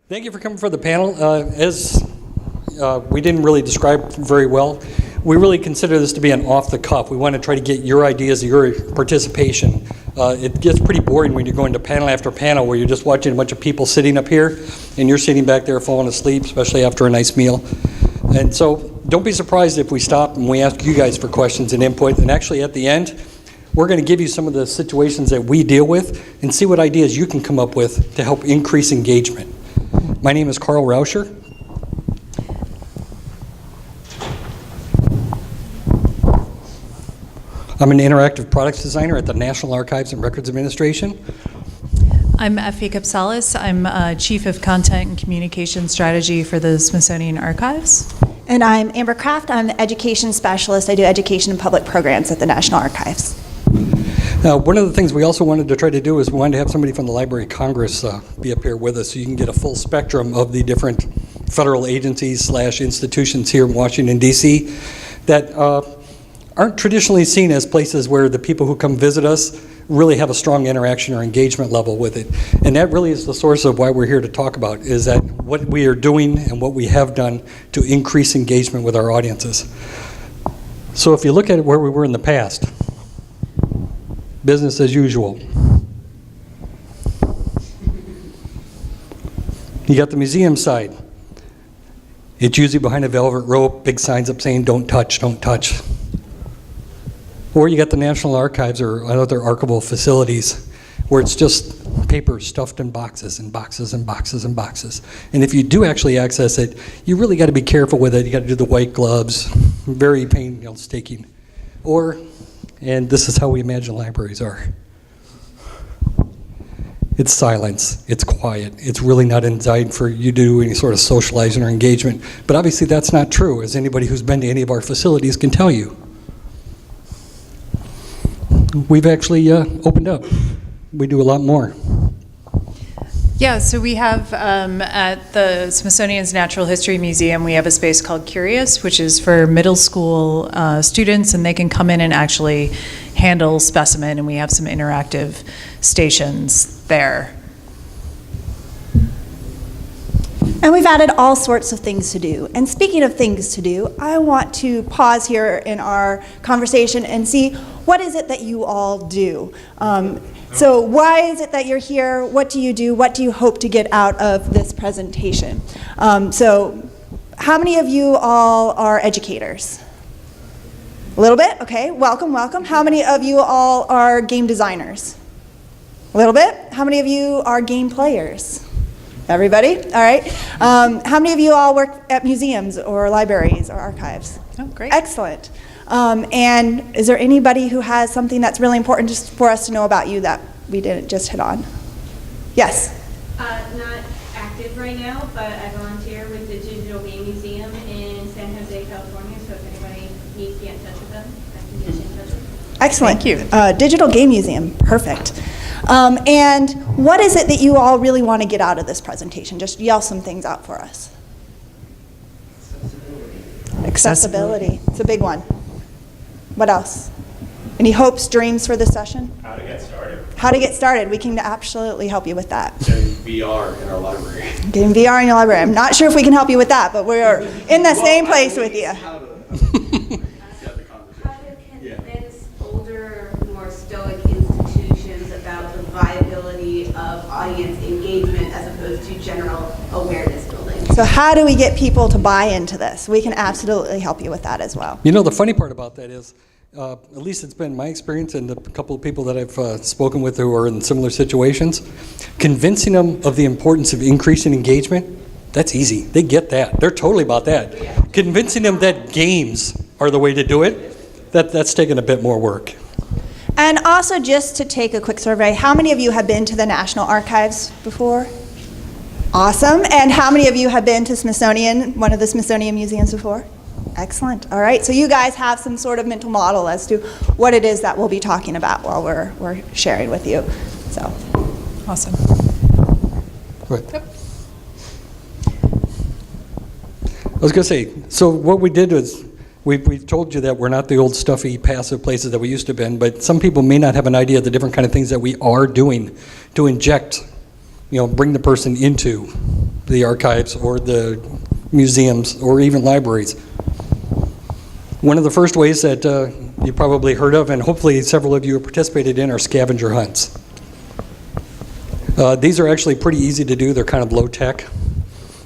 Thank you for coming for the panel. As we didn't really describe very well, we really consider this to be an off-the-cuff. We want to try to get your ideas, your participation. It gets pretty boring when you're going to panel after panel where you're just watching a bunch of people sitting up here and you're sitting back there falling asleep, especially after a nice meal. And so don't be surprised if we stop and we ask you guys for questions and input. And actually at the end, we're going to give you some of the situations that we deal with and see what ideas you can come up with to help increase engagement. My name is Carl Rauscher. I'm an interactive products designer at the National Archives and Records Administration. I'm Effie Capsalis. I'm Chief of Content and Communication Strategy for the Smithsonian Archives. And I'm Amber Kraft. I'm the Education Specialist. I do education and public programs at the National Archives. One of the things we also wanted to try to do is we wanted to have somebody from the Library of Congress be up here with us so you can get a full spectrum of the different federal agencies / institutions here in Washington, D.C. that aren't traditionally seen as places where the people who come visit us really have a strong interaction or engagement level with it. And that really is the source of why we're here to talk about, is that what we are doing and what we have done to increase engagement with our audiences. So if you look at it where we were in the past, business as usual. You got the museum side. It's usually behind a velvet rope, big signs up saying don't touch, don't touch. Or you got the National Archives or other archival facilities where it's just paper stuffed in boxes and boxes and boxes and boxes. And if you do actually access it, you really got to be careful with it. You got to do the white gloves, very painstaking. Or, and this is how we imagine libraries are. It's silence, it's quiet. It's really not designed for you to do any sort of socializing or engagement. But obviously that's not true, as anybody who's been to any of our facilities can tell you. We've actually opened up. We do a lot more. Yeah, so we have at the Smithsonian's Natural History Museum, we have a space called Curious, which is for middle school students, and they can come in and actually handle specimen, and we have some interactive stations there. And we've added all sorts of things to do. And speaking of things to do, I want to pause here in our conversation and see what is it that you all do. So why is it that you're here? What do you do? What do you hope to get out of this presentation? So how many of you all are educators? A little bit? Okay, welcome, welcome. How many of you all are game designers? A little bit? How many of you are game players? Everybody? All right. How many of you all work at museums or libraries or archives? Oh, great. Excellent. And is there anybody who has something that's really important just for us to know about you that we didn't just hit on? Yes? Not active right now, but I volunteer with the Digital Game Museum in San Jose, California, so if anybody needs to get in touch with them, I can get you in touch with them. Excellent. Thank you. Digital Game Museum, perfect. And what is it that you all really want to get out of this presentation? Just yell some things out for us. Accessibility. It's a big one. What else? Any hopes, dreams for this session? How to get started. How to get started. We can absolutely help you with that. Getting VR in our library. Getting VR in your library. I'm not sure if we can help you with that, but we're in the same place with you. How to convince older, more stoic institutions about the viability of audience engagement as opposed to general awareness building. So how do we get people to buy into this? We can absolutely help you with that as well. You know, the funny part about that is, at least it's been my experience and a couple of people that I've spoken with who are in similar situations, convincing them of the importance of increasing engagement, that's easy. They get that. They're totally about that. Yeah. Convincing them that games are the way to do it, that's taken a bit more work. And also, just to take a quick survey, how many of you have been to the National Archives before? Awesome. And how many of you have been to Smithsonian, one of the Smithsonian museums before? Excellent. All right. So you guys have some sort of mental model as to what it is that we'll be talking about while we're sharing with you. So. Awesome. Right. Yep. I was going to say, so what we did was we've told you that we're not the old stuffy passive places that we used to have been, but some people may not have an idea of the different kind of things that we are doing to inject, bring the person into the archives or the museums or even libraries. One of the first ways that you probably heard of, and hopefully several of you have participated in, are scavenger hunts. These are actually pretty easy to do. They're kind of low tech.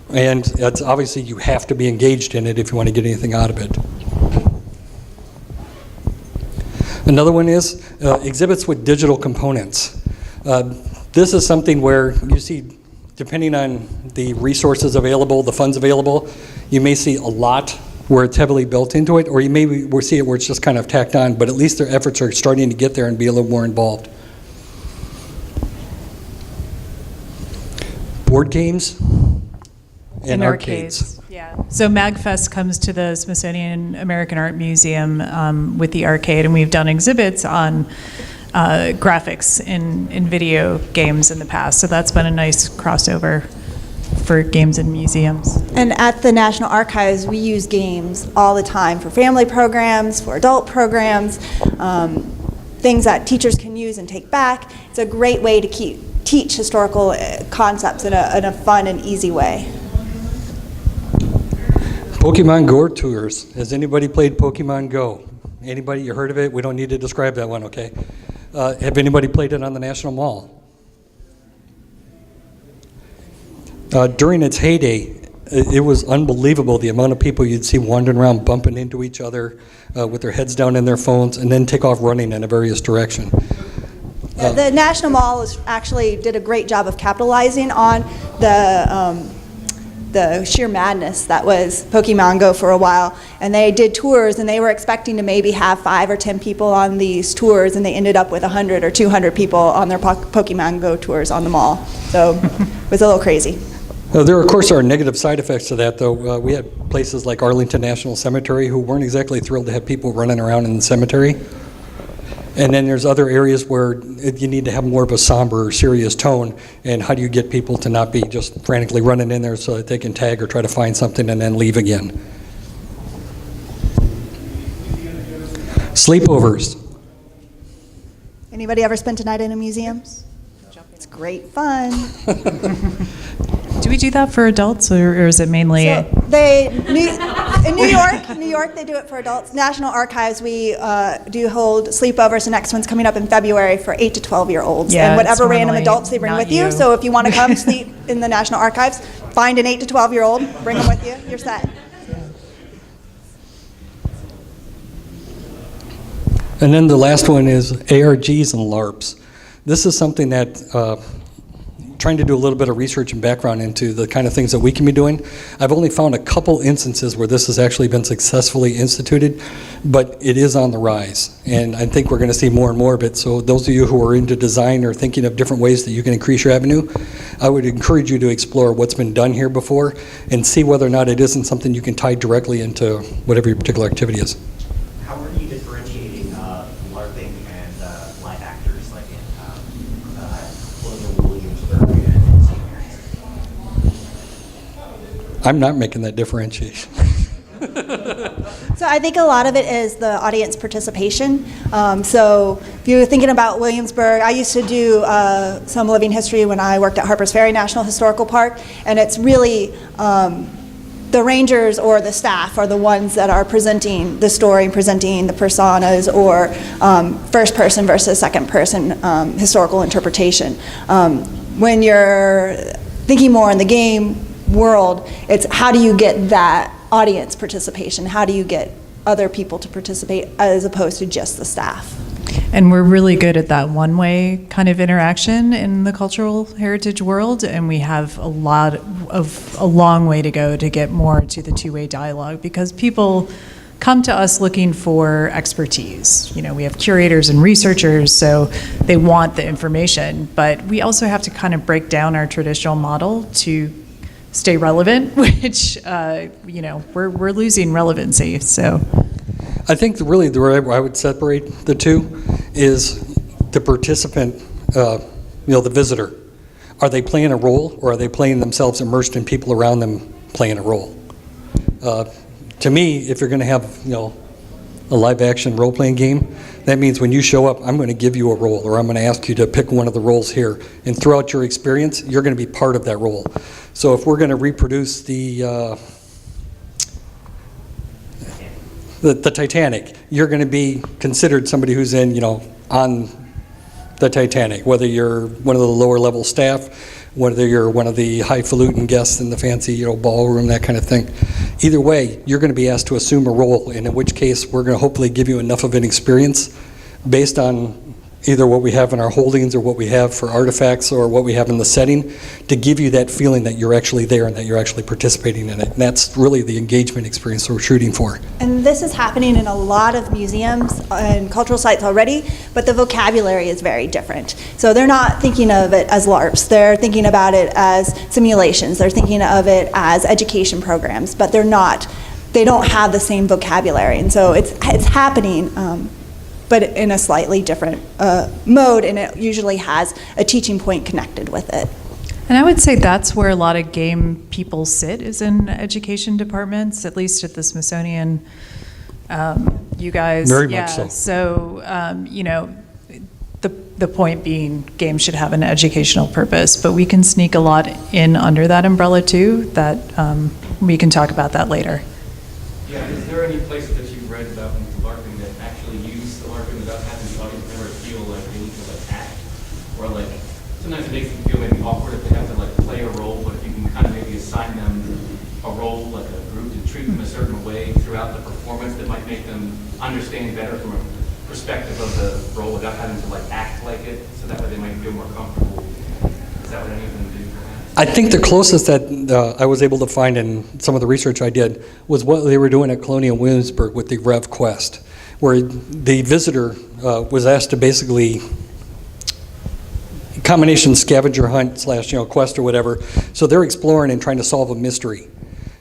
And it's obviously you have to be engaged in it if you want to get anything out of it. Another one is exhibits with digital components. This is something where you see, depending on the resources available, the funds available, you may see a lot where it's heavily built into it, or you may see it where it's just kind of tacked on, but at least their efforts are starting to get there and be a little more involved. Board games and arcades. Yeah. So MAGFest comes to the Smithsonian American Art Museum with the arcade, and we've done exhibits on graphics in video games in the past. So that's been a nice crossover for games and museums. And at the National Archives, we use games all the time for family programs, for adult programs, things that teachers can use and take back. It's a great way to teach historical concepts in a fun and easy way. Pokemon Go tours. Has anybody played Pokemon Go? Anybody? You heard of it? We don't need to describe that one, okay? Have anybody played it on the National Mall? During its heyday, it was unbelievable the amount of people you'd see wandering around bumping into each other with their heads down in their phones and then take off running in a various direction. The National Mall actually did a great job of capitalizing on the sheer madness that was Pokemon Go for a while. And they did tours, and they were expecting to maybe have 5 or 10 people on these tours, and they ended up with 100 or 200 people on their Pokemon Go tours on the mall. So it was a little crazy. There, of course, are negative side effects to that, though. We had places like Arlington National Cemetery who weren't exactly thrilled to have people running around in the cemetery. And then there's other areas where you need to have more of a somber or serious tone, and how do you get people to not be just frantically running in there so that they can tag or try to find something and then leave again. Sleepovers. Anybody ever spent a night in a museum? It's great fun. Do we do that for adults, or is it mainly? So in New York, they do it for adults. National Archives, we do hold sleepovers. The next one's coming up in February for 8 to 12-year-olds, Yeah, and whatever it's random normally adults they bring not with you. you. So if you want to come sleep in the National Archives, find an 8 to 12-year-old, bring them with you. You're set. And then the last one is ARGs and LARPs. This is something that trying to do a little bit of research and background into the kind of things that we can be doing. I've only found a couple instances where this has actually been successfully instituted, but it is on the rise. And I think we're going to see more and more of it. So those of you who are into design or thinking of different ways that you can increase your avenue, I would encourage you to explore what's been done here before and see whether or not it isn't something you can tie directly into whatever your particular activity is. How are you differentiating LARPing and live actors like in Colonial Williamsburg and St. Mary's? I'm not making that differentiation. So I think a lot of it is the audience participation. So if you're thinking about Williamsburg, I used to do some living history when I worked at Harpers Ferry National Historical Park, and it's really the rangers or the staff are the ones that are presenting the story, presenting the personas, or first person versus second person historical interpretation. When you're thinking more in the game world, it's how do you get that audience participation? How do you get other people to participate as opposed to just the staff? And we're really good at that one-way kind of interaction in the cultural heritage world, and we have a long way to go to get more to the two-way dialogue, because people come to us looking for expertise. You know, we have curators and researchers, so they want the information, but we also have to kind of break down our traditional model to stay relevant, which, you know, we're losing relevancy, so. I think really the way I would separate the two is the participant, the visitor. Are they playing a role, or are they playing themselves immersed in people around them playing a role? To me, if you're going to have, a live-action role-playing game, that means when you show up, I'm going to give you a role, or I'm going to ask you to pick one of the roles here. And throughout your experience, you're going to be part of that role. So if we're going to reproduce the Titanic, you're going to be considered somebody who's in, on the Titanic, whether you're one of the lower level staff, whether you're one of the highfalutin guests in the fancy, ballroom, that kind of thing. Either way, you're going to be asked to assume a role, and in which case we're going to hopefully give you enough of an experience based on either what we have in our holdings or what we have for artifacts or what we have in the setting to give you that feeling that you're actually there and that you're actually participating in it. And that's really the engagement experience we're shooting for. And this is happening in a lot of museums and cultural sites already, but the vocabulary is very different. So they're not thinking of it as LARPs. They're thinking about it as simulations. They're thinking of it as education programs, but they don't have the same vocabulary. And so it's happening, but in a slightly different mode, and it usually has a teaching point connected with it. And I would say that's where a lot of game people sit, is in education departments, at least at the Smithsonian. You guys, Very much so. So, the point being, games should have an educational purpose, but we can sneak a lot in under that umbrella too. That we can talk about that later. Yeah, is there any places that you've read about in LARPing that actually use the LARPing without having the audience member feel like they need to act? Or sometimes it makes them feel maybe awkward if they have to play a role, but if you can kind of maybe assign them a role, like a group, to treat them a certain way throughout the performance that might make them understand better from a perspective of the role without having to act like it, so that way they might feel more comfortable. Is that what any of them do? I think the closest that I was able to find in some of the research I did was what they were doing at Colonial Williamsburg with the Rev Quest, where the visitor was asked to basically combination scavenger hunt / quest or whatever. So they're exploring and trying to solve a mystery.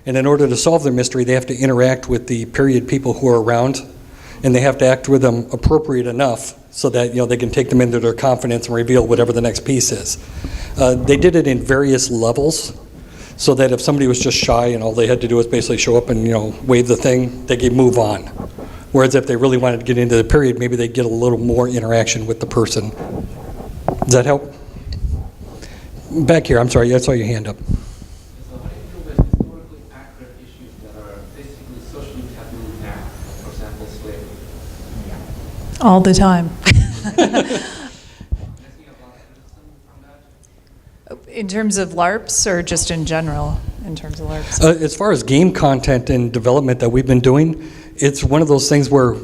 And in order to solve their mystery, they have to interact with the period people who are around, and they have to act with them appropriate enough so that they can take them into their confidence and reveal whatever the next piece is. They did it in various levels, so that if somebody was just shy and all they had to do was basically show up and wave the thing, they could move on. Whereas if they really wanted to get into the period, maybe they'd get a little more interaction with the person. Does that help? Back here, I'm sorry, I saw your hand up. So how do you feel that historically accurate issues that are basically socially taboo now, for example, slavery? All the time. In terms of LARPs, or just in general, in terms of LARPs? As far as game content and development that we've been doing, it's one of those things where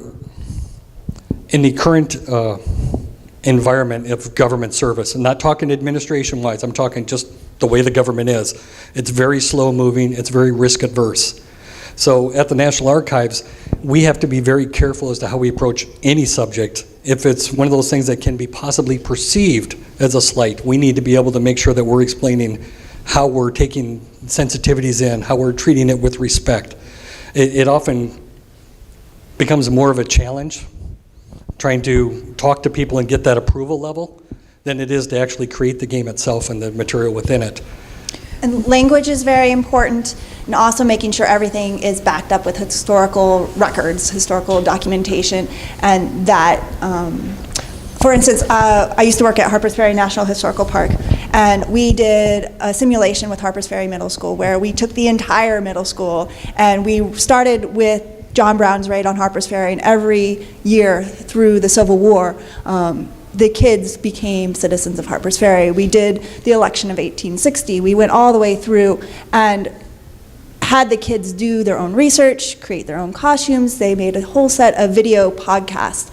in the current environment of government service, and not talking administration-wise, I'm talking just the way the government is, it's very slow-moving, it's very risk-adverse. So at the National Archives, we have to be very careful as to how we approach any subject. If it's one of those things that can be possibly perceived as a slight, we need to be able to make sure that we're explaining how we're taking sensitivities in, how we're treating it with respect. It often becomes more of a challenge trying to talk to people and get that approval level than it is to actually create the game itself and the material within it. And language is very important, and also making sure everything is backed up with historical records, historical documentation, and that, for instance, I used to work at Harpers Ferry National Historical Park, and we did a simulation with Harpers Ferry Middle School where we took the entire middle school, and we started with John Brown's raid on Harpers Ferry, and every year through the Civil War, the kids became citizens of Harpers Ferry. We did the election of 1860. We went all the way through and had the kids do their own research, create their own costumes. They made a whole set of video podcasts,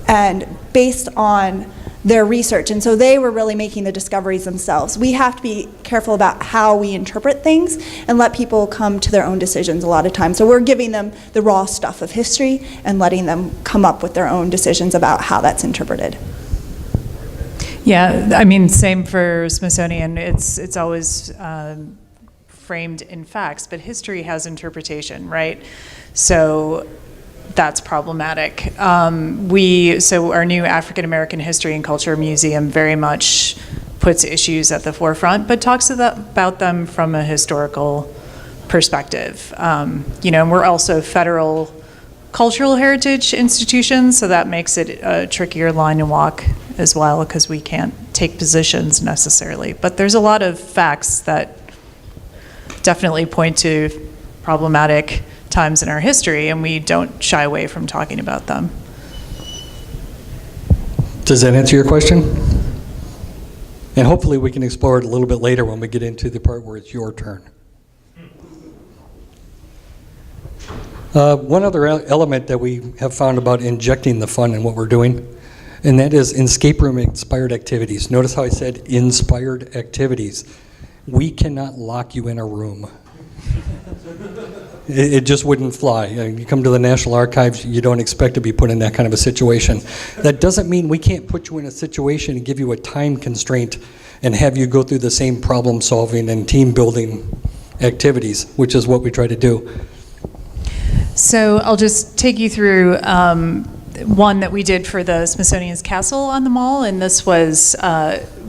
and based on their research. And so they were really making the discoveries themselves. We have to be careful about how we interpret things and let people come to their own decisions a lot of times. So we're giving them the raw stuff of history and letting them come up with their own decisions about how that's interpreted. Yeah, I mean, same for Smithsonian. It's always framed in facts, but history has interpretation, right? So that's problematic. So our new African American History and Culture Museum very much puts issues at the forefront, but talks about them from a historical perspective. And we're also federal cultural heritage institutions, so that makes it a trickier line to walk as well, because we can't take positions necessarily. But there's a lot of facts that definitely point to problematic times in our history, and we don't shy away from talking about them. Does that answer your question? And hopefully we can explore it a little bit later when we get into the part where it's your turn. One other element that we have found about injecting the fun in what we're doing, and that is escape room inspired activities. Notice how I said inspired activities. We cannot lock you in a room. It just wouldn't fly. You come to the National Archives, you don't expect to be put in that kind of a situation. That doesn't mean we can't put you in a situation and give you a time constraint and have you go through the same problem solving and team building activities, which is what we try to do. So I'll just take you through one that we did for the Smithsonian's Castle on the Mall, and this was,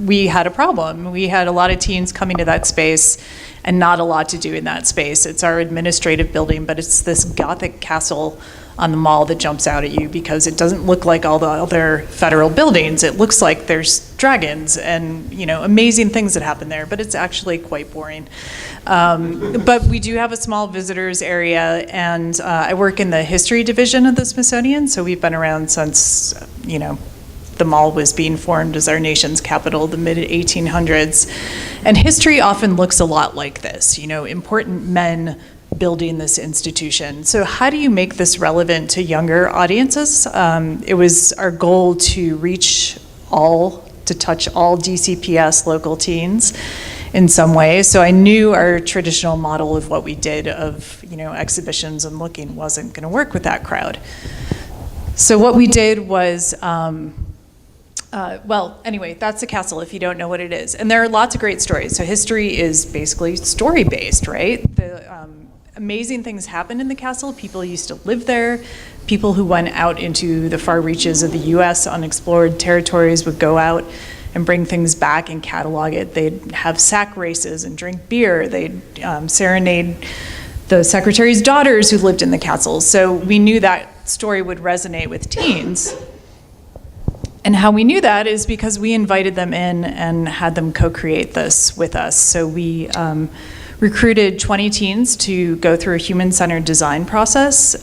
we had a problem. We had a lot of teens coming to that space and not a lot to do in that space. It's our administrative building, but it's this Gothic castle on the Mall that jumps out at you because it doesn't look like all the other federal buildings. It looks like there's dragons and, you know, amazing things that happen there, but it's actually quite boring. But we do have a small visitors area, and I work in the history division of the Smithsonian, so we've been around since, you know, the mall was being formed as our nation's capital, the mid-1800s. And history often looks a lot like this, you know, important men building this institution. So how do you make this relevant to younger audiences? It was our goal to reach all, to touch all DCPS local teens in some way. So I knew our traditional model of what we did of, you know, exhibitions and looking wasn't going to work with that crowd. So what we did was, well, anyway, that's the castle if you don't know what it is. And there are lots of great stories. So history is basically story-based, right? The amazing things happened in the castle. People used to live there. People who went out into the far reaches of the US, unexplored territories, would go out and bring things back and catalog it. They'd have sack races and drink beer. They'd serenade the secretary's daughters who lived in the castle. So we knew that story would resonate with teens. And how we knew that is because we invited them in and had them co-create this with us. So we recruited 20 teens to go through a human-centered design process,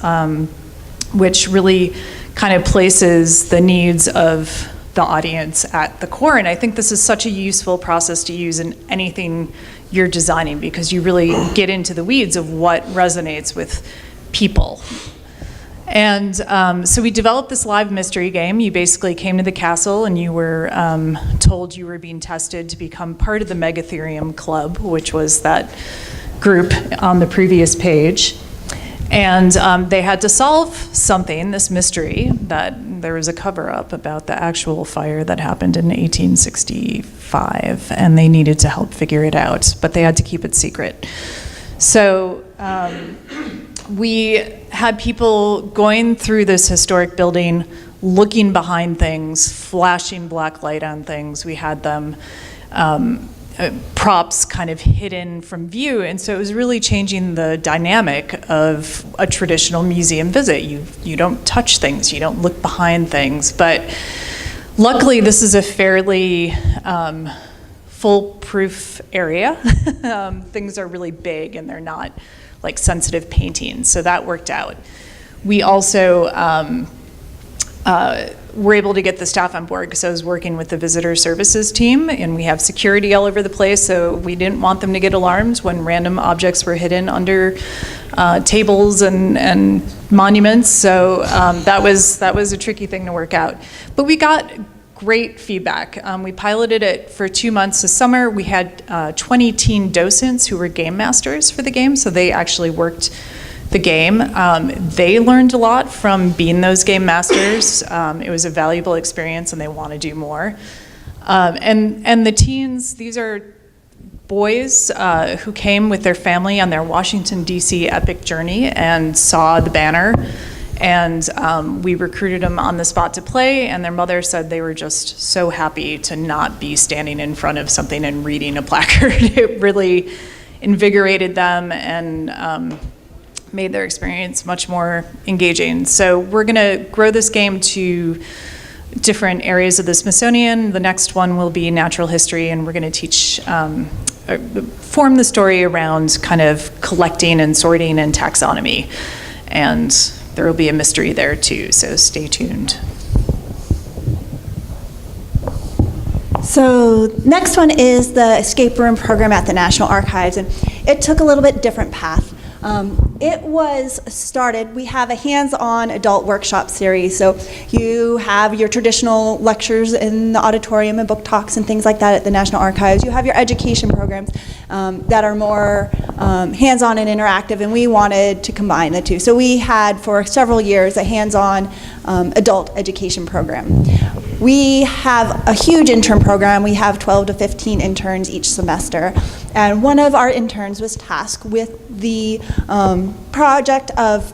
which really kind of places the needs of the audience at the core. And I think this is such a useful process to use in anything you're designing, because you really get into the weeds of what resonates with people. And so we developed this live mystery game. You basically came to the castle and you were told you were being tested to become part of the Megatherium Club, which was that group on the previous page. And they had to solve something, this mystery, that there was a cover-up about the actual fire that happened in 1865, and they needed to help figure it out, but they had to keep it secret. So we had people going through this historic building, looking behind things, flashing black light on things. We had them props kind of hidden from view, and so it was really changing the dynamic of a traditional museum visit. You don't touch things, you don't look behind things, but luckily this is a fairly foolproof area. Things are really big and they're not like sensitive paintings, so that worked out. We also were able to get the staff on board because I was working with the visitor services team, and we have security all over the place, so we didn't want them to get alarmed when random objects were hidden under tables and monuments. So that was a tricky thing to work out. But we got great feedback. We piloted it for 2 months this summer. We had 20 teen docents who were game masters for the game, so they actually worked the game. They learned a lot from being those game masters. It was a valuable experience and they want to do more. And the teens, these are boys who came with their family on their Washington, D.C. epic journey and saw the banner. And we recruited them on the spot to play, and their mother said they were just so happy to not be standing in front of something and reading a placard. It really invigorated them and made their experience much more engaging. So we're gonna grow this game to different areas of the Smithsonian. The next one will be natural history, and we're gonna teach form the story around kind of collecting and sorting and taxonomy. And there will be a mystery there too, so stay tuned. So next one is the escape room program at the National Archives, and it took a little bit different path. It was started, we have a hands-on adult workshop series, so you have your traditional lectures in the auditorium and book talks and things like that at the National Archives. You have your education programs that are more hands-on and interactive, and we wanted to combine the two. So we had for several years a hands-on adult education program. We have a huge intern program. We have 12 to 15 interns each semester. And one of our interns was tasked with the project of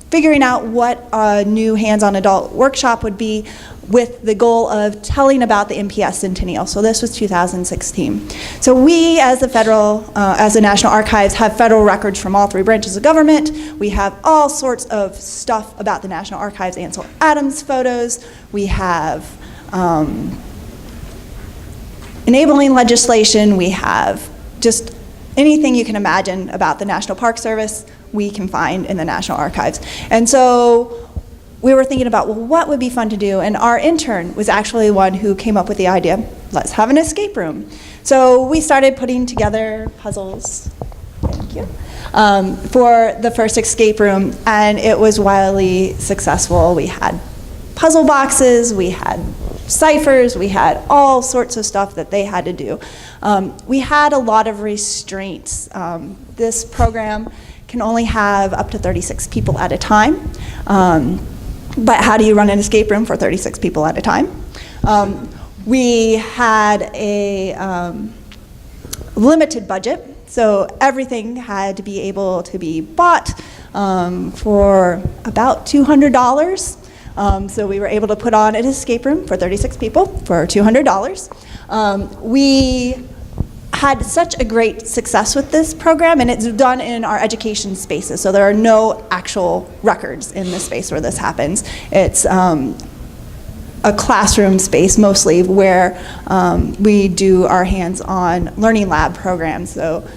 figuring out what a new hands-on adult workshop would be, with the goal of telling about the NPS Centennial. So this was 2016. So we, as the National Archives, have federal records from all three branches of government. We have all sorts of stuff about the National Archives, Ansel Adams photos. We have enabling legislation. We have just anything you can imagine about the National Park Service we can find in the National Archives. And so we were thinking about, well, what would be fun to do? And our intern was actually the one who came up with the idea, let's have an escape room. So we started putting together puzzles, thank you, for the first escape room, and it was wildly successful. We had puzzle boxes, we had ciphers, we had all sorts of stuff that they had to do. We had a lot of restraints. This program can only have up to 36 people at a time. But how do you run an escape room for 36 people at a time? We had a limited budget, so everything had to be able to be bought for about $200. So we were able to put on an escape room for 36 people for $200. We had such a great success with this program, and it's done in our education spaces, so there are no actual records in the space where this happens. It's a classroom space mostly where we do our hands-on learning lab programs. So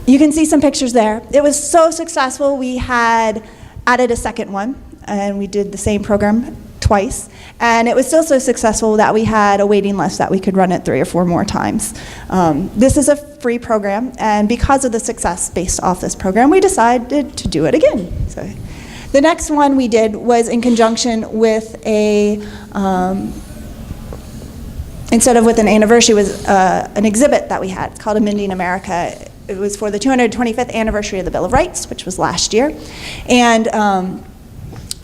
you can see some pictures there. It was so successful, we had added a second one, and we did the same program twice, and it was still so successful that we had a waiting list that we could run it 3 or 4 more times. This is a free program, and because of the success based off this program, we decided to do it again. So the next one we did was in conjunction with instead of with an anniversary, was an exhibit that we had. It's called Amending America. It was for the 225th anniversary of the Bill of Rights, which was last year, and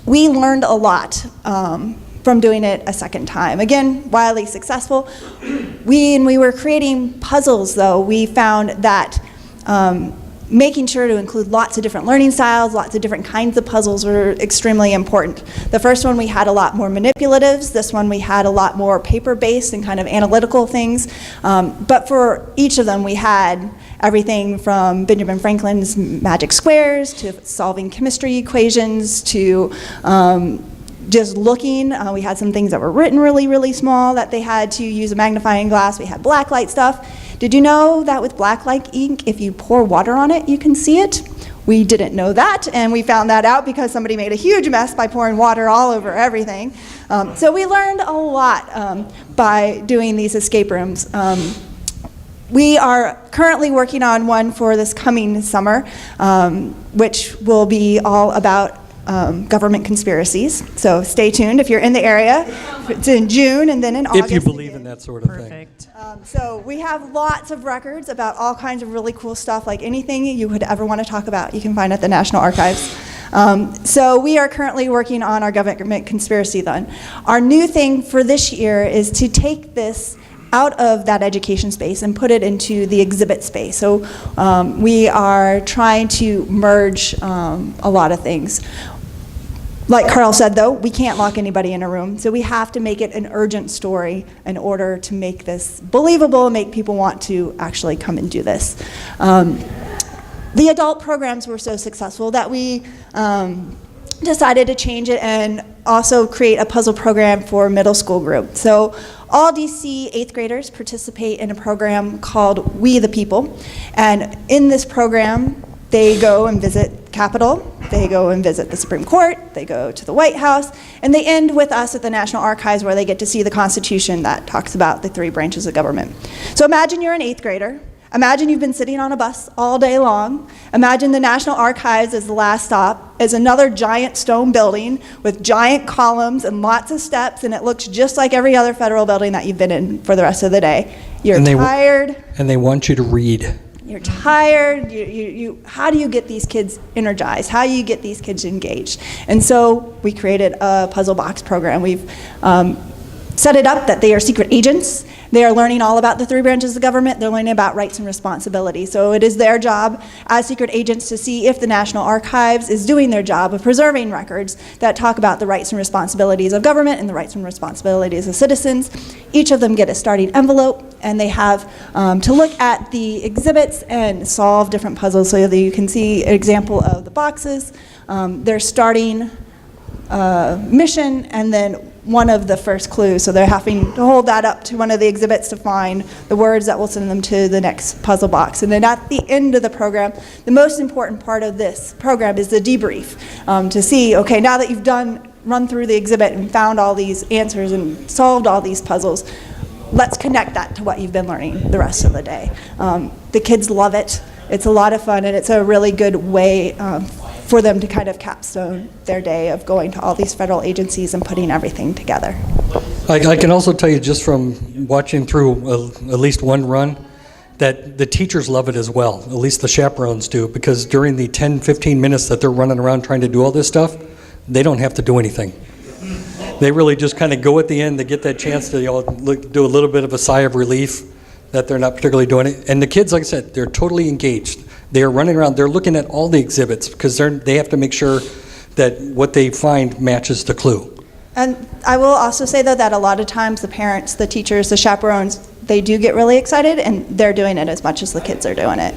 we learned a lot from doing it a second time. Again, wildly successful. When we were creating puzzles, though, we found that making sure to include lots of different learning styles, lots of different kinds of puzzles were extremely important. The first one we had a lot more manipulatives. This one we had a lot more paper-based and kind of analytical things. But for each of them we had everything from Benjamin Franklin's magic squares to solving chemistry equations to just looking. We had some things that were written really, really small that they had to use a magnifying glass. We had blacklight stuff. Did you know that with blacklight ink, if you pour water on it, you can see it? We didn't know that, and we found that out because somebody made a huge mess by pouring water all over everything. So we learned a lot by doing these escape rooms. We are currently working on one for this coming summer, which will be all about government conspiracies. So stay tuned if you're in the area. It's in June and then in August. If you believe in again. that sort of thing. Perfect. So we have lots of records about all kinds of really cool stuff, like anything you would ever want to talk about, you can find at the National Archives. So we are currently working on our government conspiracy then. Our new thing for this year is to take this out of that education space and put it into the exhibit space. So we are trying to merge a lot of things. Like Carl said, though, we can't lock anybody in a room, so we have to make it an urgent story in order to make this believable and make people want to actually come and do this. The adult programs were so successful that we decided to change it and also create a puzzle program for middle school group. So all DC 8th graders participate in a program called We the People. And in this program, they go and visit Capitol, they go and visit the Supreme Court, they go to the White House, and they end with us at the National Archives where they get to see the Constitution that talks about the 3 branches of government. So imagine you're an 8th grader. Imagine you've been sitting on a bus all day long. Imagine the National Archives as the last stop, as another giant stone building with giant columns and lots of steps, and it looks just like every other federal building that you've been in for the rest of the day. You're tired. And they want you to read. You're tired. How do you get these kids energized? How do you get these kids engaged? And so we created a puzzle box program. We've set it up that they are secret agents. They are learning all about the 3 branches of government. They're learning about rights and responsibilities. So it is their job as secret agents to see if the National Archives is doing their job of preserving records that talk about the rights and responsibilities of government and the rights and responsibilities of citizens. Each of them get a starting envelope, and they have to look at the exhibits and solve different puzzles so that you can see an example of the boxes, their starting mission, and then one of the first clues. So they're having to hold that up to one of the exhibits to find the words that will send them to the next puzzle box. And then at the end of the program, the most important part of this program is the debrief, to see, okay, now that you've run through the exhibit and found all these answers and solved all these puzzles, let's connect that to what you've been learning the rest of the day. The kids love it. It's a lot of fun, and it's a really good way for them to kind of capstone their day of going to all these federal agencies and putting everything together. I can also tell you just from watching through at least one run that the teachers love it as well, at least the chaperones do, because during the 10, 15 minutes that they're running around trying to do all this stuff, they don't have to do anything. They really just kind of go at the end to get that chance to do a little bit of a sigh of relief that they're not particularly doing it. And the kids, like I said, they're totally engaged. They are running around, they're looking at all the exhibits because they have to make sure that what they find matches the clue. And I will also say, though, that a lot of times the parents, the teachers, the chaperones, they do get really excited, and they're doing it as much as the kids are doing it.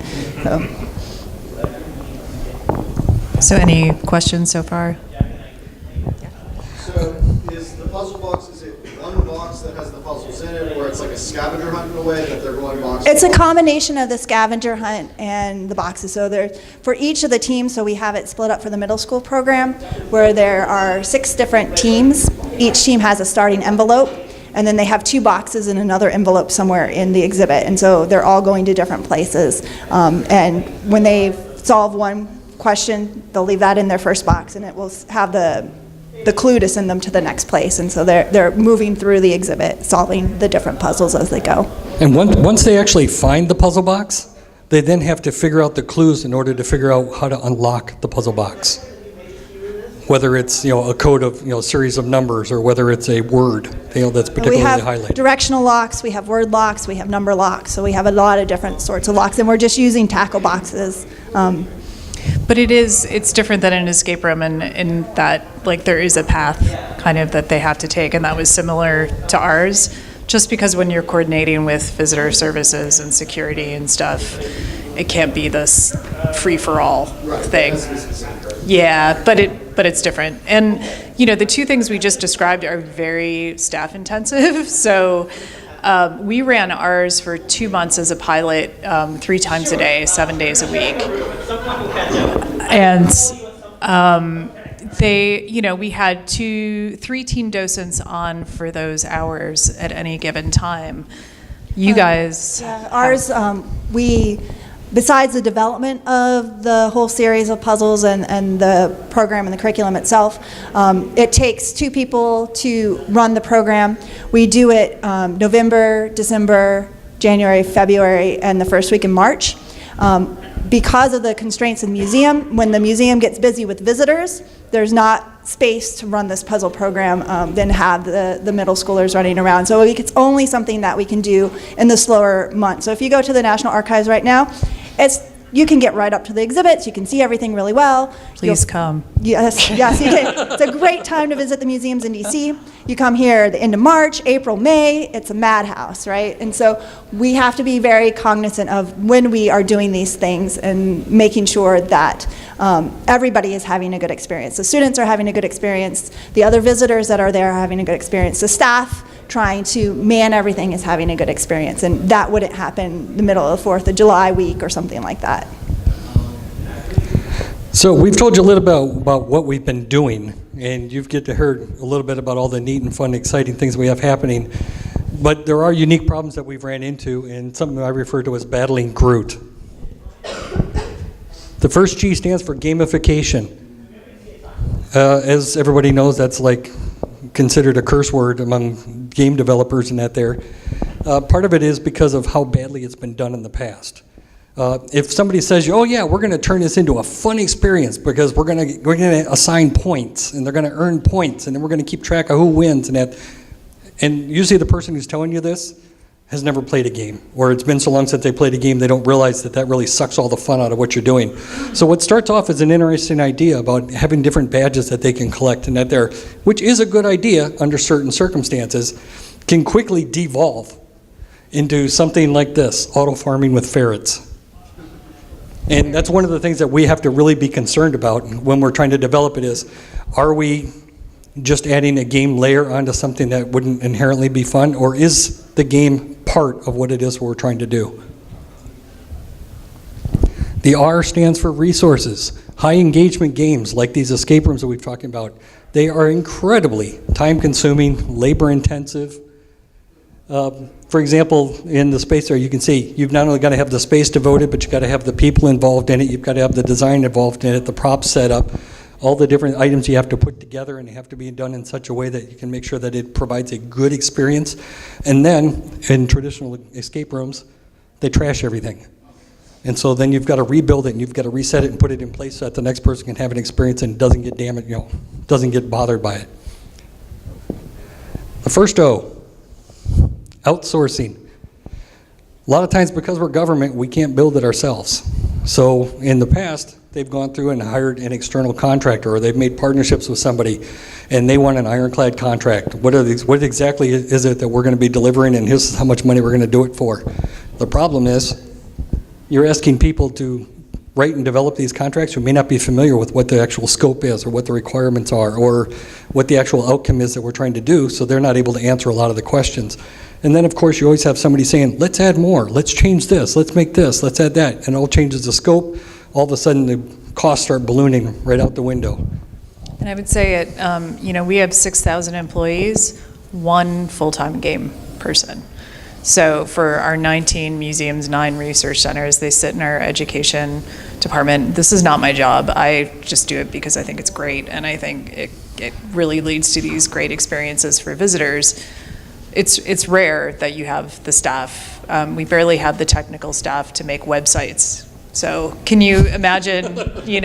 So any questions so far? So is the puzzle box, is it one box that has the puzzles in it, or it's like a scavenger hunt in a way that they're going box to It's a box? combination of the scavenger hunt and the boxes. So for each of the teams, so we have it split up for the middle school program, where there are 6 different teams. Each team has a starting envelope, and then they have 2 boxes and another envelope somewhere in the exhibit. And so they're all going to different places. And when they solve one question, they'll leave that in their first box, and it will have the clue to send them to the next place. And so they're moving through the exhibit, solving the different puzzles as they go. And once they actually find the puzzle box, they then have to figure out the clues in order to figure out how to unlock the puzzle box. Whether it's a code of a series of numbers, or whether it's a word that's particularly We have highlighted. directional locks, we have word locks, we have number locks. So we have a lot of different sorts of locks, and we're just using tackle boxes. But it's different than an escape room in that, like, there is a path kind of that they have to take, and that was similar to ours, just because when you're coordinating with visitor services and security and stuff, it can't be this free-for-all thing. Yeah, but it's different. And, the 2 things we just described are very staff-intensive, so we ran ours for 2 months as a pilot, 3 times a day, 7 days a week. And we had 3 team docents on for those hours at any given time. You guys... Yeah, ours, besides the development of the whole series of puzzles and the program and the curriculum itself, it takes 2 people to run the program. We do it November, December, January, February, and the first week in March. Because of the constraints in the museum, when the museum gets busy with visitors, there's not space to run this puzzle program, then have the middle schoolers running around. So it's only something that we can do in the slower months. So if you go to the National Archives right now, it's you can get right up to the exhibits, you can see everything really well. Please come. Yes, yes, you can. It's a great time to visit the museums in DC. You come here the end of March, April, May, it's a madhouse, right? And so we have to be very cognizant of when we are doing these things and making sure that everybody is having a good experience. The students are having a good experience, the other visitors that are there are having a good experience, the staff trying to man everything is having a good experience, and that wouldn't happen the middle of the 4th of July week or something like that. So we've told you a little bit about what we've been doing, and you've get to hear a little bit about all the neat and fun, exciting things we have happening. But there are unique problems that we've ran into, and something I refer to as battling Groot. The first G stands for gamification. As everybody knows, that's like considered a curse word among game developers and that there. Part of it is because of how badly it's been done in the past. If somebody says, oh yeah, we're going to turn this into a fun experience because we're going to assign points and they're going to earn points and then we're going to keep track of who wins and that. And usually the person who's telling you this has never played a game, or it's been so long since they played a game they don't realize that that really sucks all the fun out of what you're doing. So what starts off as an interesting idea about having different badges that they can collect and that there, which is a good idea under certain circumstances, can quickly devolve into something like this, auto farming with ferrets. And that's one of the things that we have to really be concerned about when we're trying to develop it is, are we just adding a game layer onto something that wouldn't inherently be fun, or is the game part of what it is we're trying to do? The R stands for resources. High engagement games like these escape rooms that we've talked about, they are incredibly time consuming, labor intensive. For example, in the space there, you can see you've not only got to have the space devoted, but you've got to have the people involved in it, you've got to have the design involved in it, the props set up, all the different items you have to put together, and they have to be done in such a way that you can make sure that it provides a good experience. And then, in traditional escape rooms, they trash everything. And so then you've got to rebuild it, and you've got to reset it and put it in place so that the next person can have an experience and doesn't get damaged, doesn't get bothered by it. The first O, outsourcing. A lot of times because we're government, we can't build it ourselves. So in the past, they've gone through and hired an external contractor, or they've made partnerships with somebody, and they want an ironclad contract. What exactly is it that we're going to be delivering, and here's how much money we're going to do it for? The problem is, you're asking people to write and develop these contracts who may not be familiar with what the actual scope is, or what the requirements are, or what the actual outcome is that we're trying to do, so they're not able to answer a lot of the questions. And then, of course, you always have somebody saying, let's add more, let's change this, let's make this, let's add that, and it all changes the scope. All of a sudden, the costs start ballooning right out the window. And I would say, we have 6,000 employees, one full-time game person. So for our 19 museums, 9 research centers, they sit in our education department. This is not my job. I just do it because I think it's great, and I think it really leads to these great experiences for visitors. It's rare that you have the staff. We barely have the technical staff to make websites. So can you imagine, making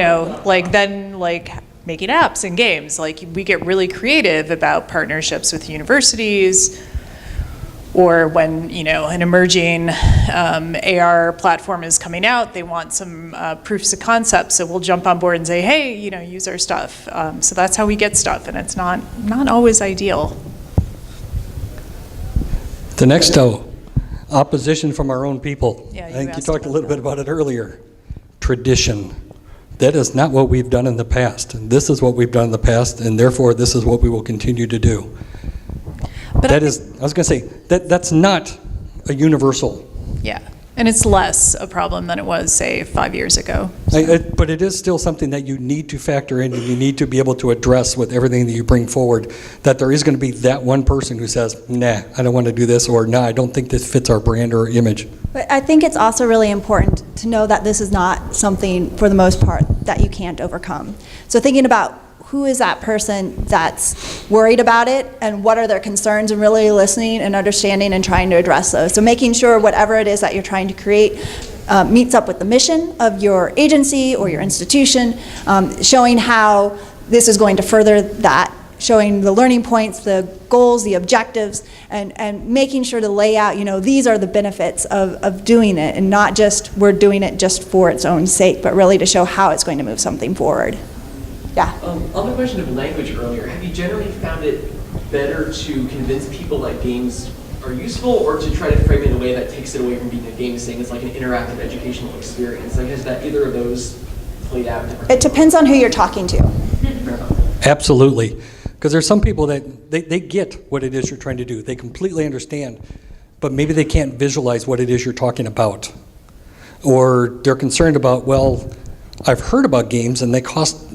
apps and games? Like, we get really creative about partnerships with universities, or when, an emerging AR platform is coming out, they want some proofs of concept, so we'll jump on board and say, hey, use our stuff. So that's how we get stuff, and it's not always ideal. The next O, opposition from our own people. Yeah, I think you asked talked a about little that. bit about it earlier. Tradition. That is not what we've done in the past. And this is what we've done in the past, and therefore this is what we will continue to do. But I was going to say, that's not a universal. Yeah, and it's less a problem than it was, say, 5 years ago. But it is still something that you need to factor in, and you need to be able to address with everything that you bring forward, that there is going to be that one person who says, nah, I don't want to do this, or nah, I don't think this fits our brand or image. But I think it's also really important to know that this is not something, for the most part, that you can't overcome. So thinking about who is that person that's worried about it, and what are their concerns, and really listening and understanding and trying to address those. So making sure whatever it is that you're trying to create meets up with the mission of your agency or your institution, showing how this is going to further that showing the learning points, the goals, the objectives, and making sure to lay out, these are the benefits of doing it, and not just we're doing it just for its own sake, but really to show how it's going to move something forward. Yeah. On the question of language earlier, have you generally found it better to convince people that games are useful, or to try to frame it in a way that takes it away from being a game, saying it's like an interactive educational experience? Like, has that either of those played out differently? It depends on who you're talking to. Absolutely. Because there's some people that they get what it is you're trying to do. They completely understand, but maybe they can't visualize what it is you're talking about. Or they're concerned about, well, I've heard about games and they cost,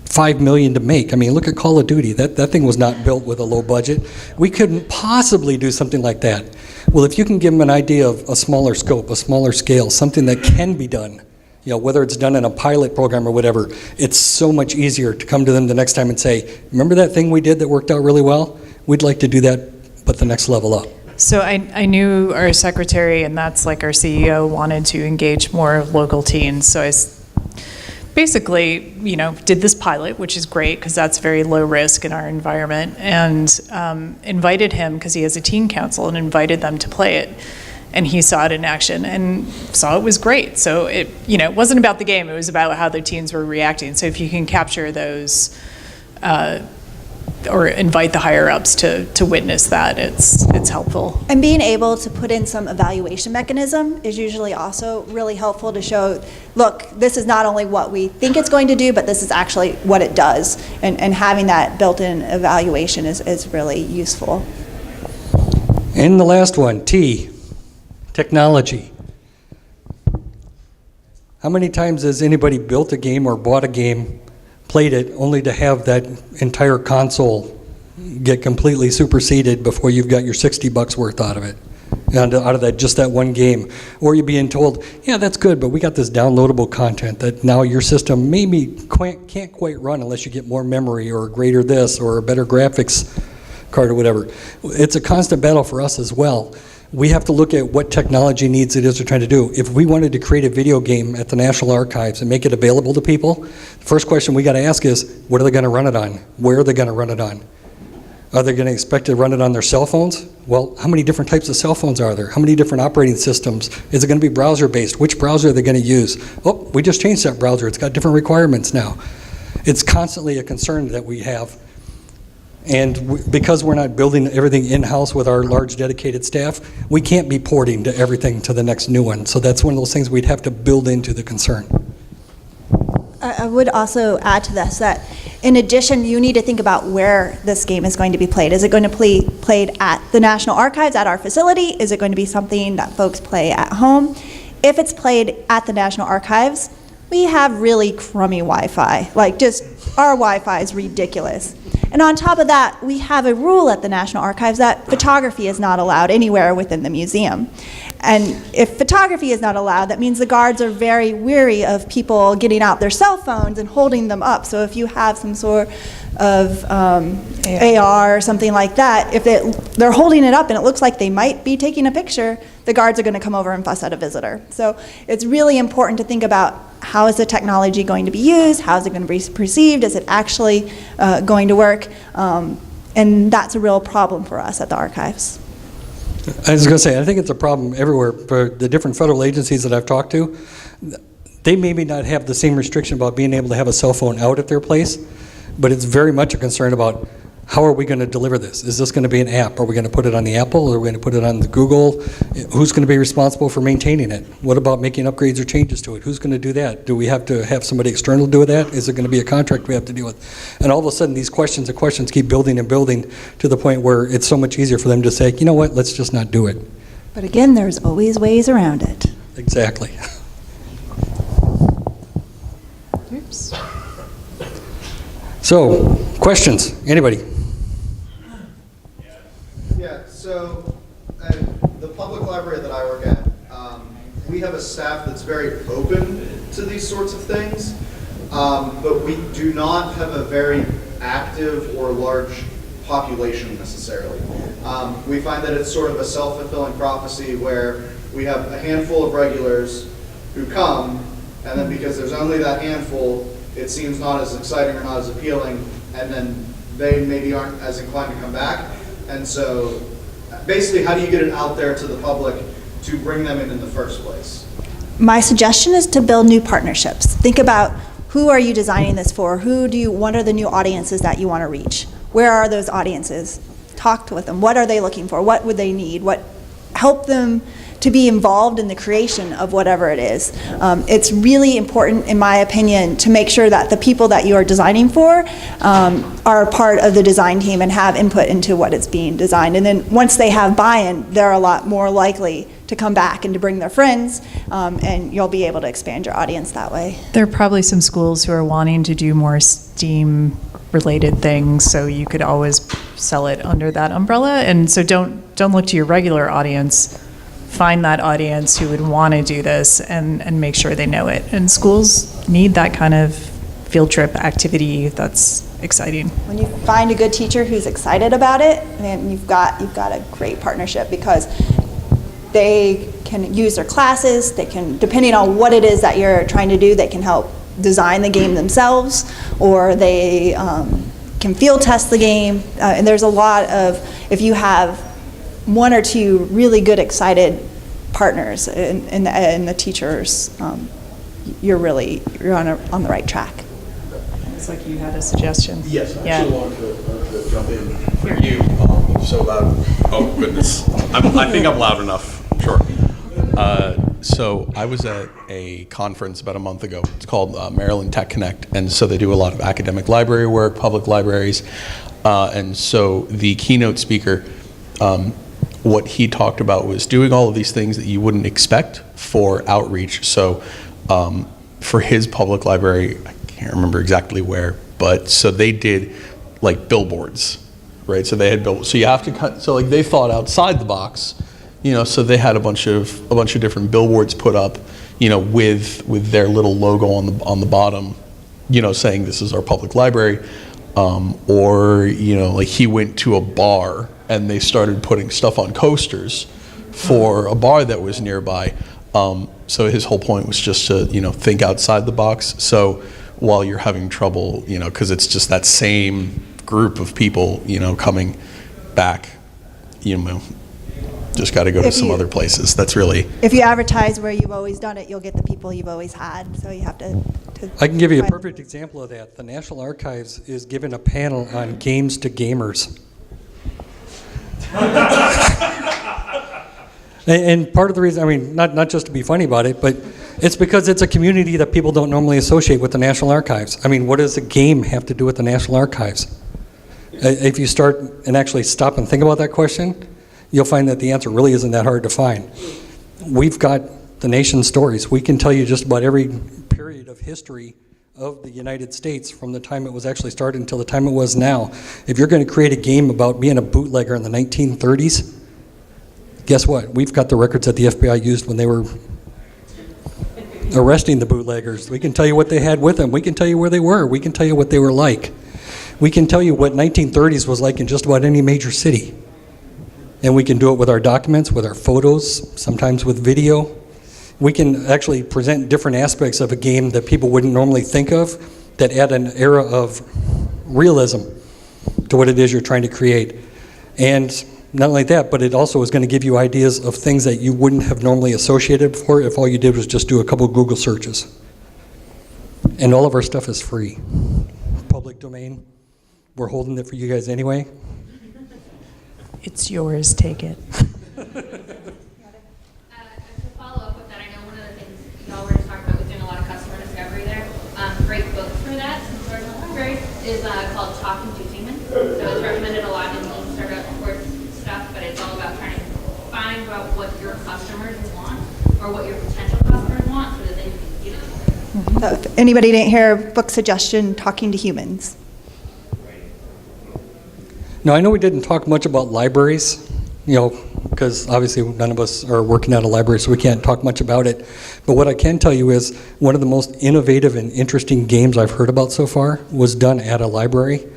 $5 million to make. I mean, look at Call of Duty. That thing was not built with a low budget. We couldn't possibly do something like that. Well, if you can give them an idea of a smaller scope, a smaller scale, something that can be done, whether it's done in a pilot program or whatever, it's so much easier to come to them the next time and say, remember that thing we did that worked out really well? We'd like to do that, but the next level up. So I knew our secretary, and that's like our CEO, wanted to engage more local teens. So I basically, did this pilot, which is great because that's very low risk in our environment, and invited him, because he has a teen council, and invited them to play it. And he saw it in action and saw it was great. So it wasn't about the game, it was about how the teens were reacting. So if you can capture those, or invite the higher ups to witness that, it's helpful. And being able to put in some evaluation mechanism is usually also really helpful to show, look, this is not only what we think it's going to do, but this is actually what it does. And having that built-in evaluation is really useful. And the last one, T, technology. How many times has anybody built a game or bought a game, played it, only to have that entire console get completely superseded before you've got your $60 worth out of it, and out of that, just that one game? Or you're being told, yeah, that's good, but we got this downloadable content that now your system maybe can't quite run unless you get more memory or a greater this or a better graphics card or whatever. It's a constant battle for us as well. We have to look at what technology needs it is we're trying to do. If we wanted to create a video game at the National Archives and make it available to people, the first question we got to ask is, what are they going to run it on? Where are they going to run it on? Are they going to expect to run it on their cell phones? Well, how many different types of cell phones are there? How many different operating systems? Is it going to be browser-based? Which browser are they going to use? Oh, we just changed that browser. It's got different requirements now. It's constantly a concern that we have. And because we're not building everything in-house with our large dedicated staff, we can't be porting to everything to the next new one. So that's one of those things we'd have to build into the concern. I would also add to this that, in addition, you need to think about where this game is going to be played. Is it going to be played at the National Archives, at our facility? Is it going to be something that folks play at home? If it's played at the National Archives, we have really crummy Wi-Fi. Like, just our Wi-Fi is ridiculous. And on top of that, we have a rule at the National Archives that photography is not allowed anywhere within the museum. And if photography is not allowed, that means the guards are very weary of people getting out their cell phones and holding them up. So if you have some sort of AR or something like that, if they're holding it up and it looks like they might be taking a picture, the guards are going to come over and fuss at a visitor. So it's really important to think about, how is the technology going to be used? How is it going to be perceived? Is it actually going to work? And that's a real problem for us at the archives. I was going to say, I think it's a problem everywhere. For the different federal agencies that I've talked to, they maybe not have the same restriction about being able to have a cell phone out at their place, but it's very much a concern about, how are we going to deliver this? Is this going to be an app? Are we going to put it on the Apple? Are we going to put it on the Google? Who's going to be responsible for maintaining it? What about making upgrades or changes to it? Who's going to do that? Do we have to have somebody external do that? Is it going to be a contract we have to deal with? And all of a sudden, these questions keep building and building to the point where it's so much easier for them to say, you know what, let's just not do it. But again, there's always ways around it. Exactly. Oops. So, questions? Anybody? Yeah, so at the public library that I work at, we have a staff that's very open to these sorts of things, but we do not have a very active or large population necessarily. We find that it's sort of a self-fulfilling prophecy where we have a handful of regulars who come, and then because there's only that handful, it seems not as exciting or not as appealing, and then they maybe aren't as inclined to come back. And so basically, how do you get it out there to the public to bring them in the first place? My suggestion is to build new partnerships. Think about, who are you designing this for? What are the new audiences that you want to reach? Where are those audiences? Talk with them. What are they looking for? What would they need? Help them to be involved in the creation of whatever it is. It's really important, in my opinion, to make sure that the people that you are designing for are part of the design team and have input into what is being designed. And then once they have buy-in, they're a lot more likely to come back and to bring their friends, and you'll be able to expand your audience that way. There are probably some schools who are wanting to do more STEAM-related things, so you could always sell it under that umbrella. And so don't look to your regular audience. Find that audience who would want to do this and make sure they know it. And schools need that kind of field trip activity that's exciting. When you find a good teacher who's excited about it, then you've got a great partnership, because they can use their classes, they can, depending on what it is that you're trying to do, they can help design the game themselves, or they can field test the game. And there's a lot of, if you have one or two really good, excited partners and the teachers, you're on the right track. It's like you had a suggestion. Yes, I Yeah. actually wanted to jump in for you. So about, oh goodness, I think I'm loud enough. Sure. So I was at a conference about a month ago. It's called Maryland Tech Connect, and so they do a lot of academic library work, public libraries, and so the keynote speaker, what he talked about was doing all of these things that you wouldn't expect for outreach. So for his public library, I can't remember exactly where, but so they did like billboards, right? So they had so you have to cut. So like they thought outside the box, So they had a bunch of different billboards put up, with their little logo on the bottom, saying this is our public library, or like he went to a bar and they started putting stuff on coasters for a bar that was nearby. So his whole point was just to think outside the box. So while you're having trouble, because it's just that same group of people, coming back, just got to go to some other places. That's really. If you advertise where you've always done it, you'll get the people you've always had. So you have to I can give you a perfect example of that. The National Archives is giving a panel on games to gamers. And part of the reason, not just to be funny about it, but it's because it's a community that people don't normally associate with the National Archives. What does a game have to do with the National Archives? If you start and actually stop and think about that question, you'll find that the answer really isn't that hard to find. We've got the nation's stories. We can tell you just about every period of history of the United States, from the time it was actually started until the time it was now. If you're going to create a game about being a bootlegger in the 1930s, guess what? We've got the records that the FBI used when they were arresting the bootleggers. We can tell you what they had with them. We can tell you where they were. We can tell you what they were like. We can tell you what 1930s was like in just about any major city. And we can do it with our documents, with our photos, sometimes with video. We can actually present different aspects of a game that people wouldn't normally think of, that add an era of realism to what it is you're trying to create. And not only that, but it also is going to give you ideas of things that you wouldn't have normally associated before if all you did was just do a couple Google searches. And all of our stuff is free. Public domain. We're holding it for you guys anyway. It's yours, take it. To follow up with that, I know one of the things y'all were just talking about was doing a lot of customer discovery there. Great book for that, since we're in the library, is called Talking to Humans. So it's recommended a lot in lean startup course stuff, but it's all about trying to find out what your customers want or what your potential customers want so that they can give it to them. So if anybody didn't hear, book suggestion, Talking to Humans. Now, I know we didn't talk much about libraries, because obviously none of us are working at a library, so we can't talk much about it. But what I can tell you is one of the most innovative and interesting games I've heard about so far was done at a library.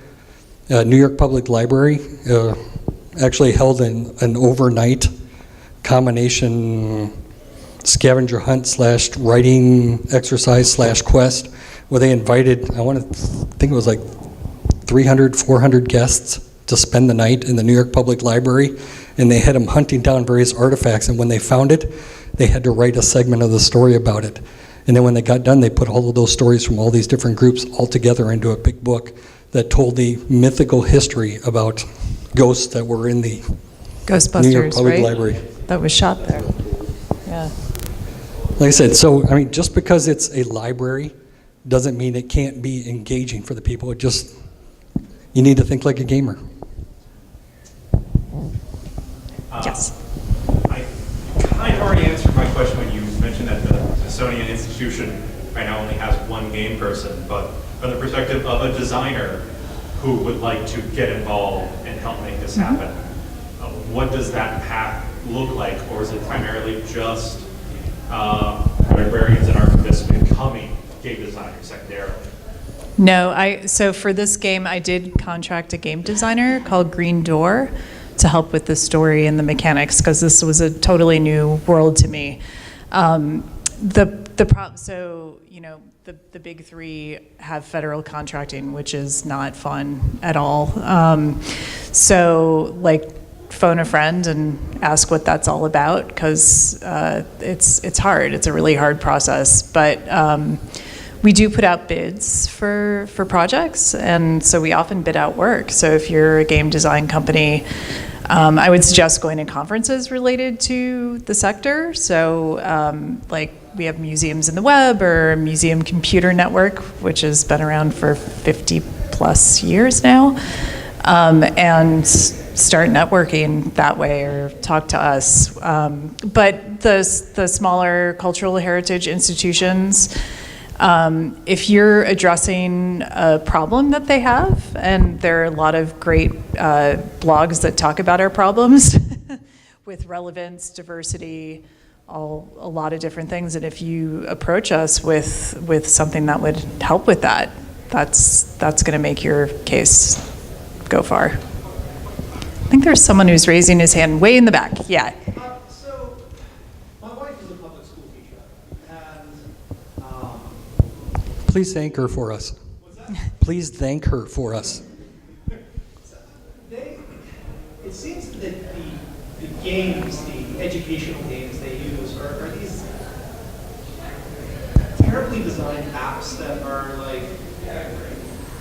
New York Public Library actually held an overnight combination scavenger hunt / writing exercise / quest where they invited, I think it was like 300, 400 guests to spend the night in the New York Public Library, and they had them hunting down various artifacts, and when they found it, they had to write a segment of the story about it. And then when they got done, they put all of those stories from all these different groups all together into a big book that told the mythical history about ghosts that were in the New York Ghostbusters, Public right? Library. That was shot there. Yeah. Like I said, so, I mean, just because it's a library doesn't mean it can't be engaging for the people. It just, you need to think like a gamer. Yes. I kind of already answered my question when you mentioned that the Smithsonian Institution right now only has one game person, but from the perspective of a designer who would like to get involved and help make this happen, what does that path look like? Or is it primarily just librarians and archivists becoming game designers secondarily? No, so for this game, I did contract a game designer called Green Door to help with the story and the mechanics, because this was a totally new world to me. So, you know, the big three have federal contracting, which is not fun at all. So, like, phone a friend and ask what that's all about, because it's hard. It's a really hard process, but we do put out bids for projects, and so we often bid out work. So if you're a game design company, I would suggest going to conferences related to the sector. So like we have Museums in the Web or Museum Computer Network, which has been around for 50 plus years now, and start networking that way or talk to us. But the smaller cultural heritage institutions, if you're addressing a problem that they have, and there are a lot of great blogs that talk about our problems with relevance, diversity, a lot of different things, and if you approach us with something that would help with that, that's going to make your case go far. I think there's someone who's raising his hand way in the back. Yeah. So, my wife is a public school teacher, and Please thank her for us. Please thank her for us. it seems that the games, the educational games they use, are these terribly designed apps that are like,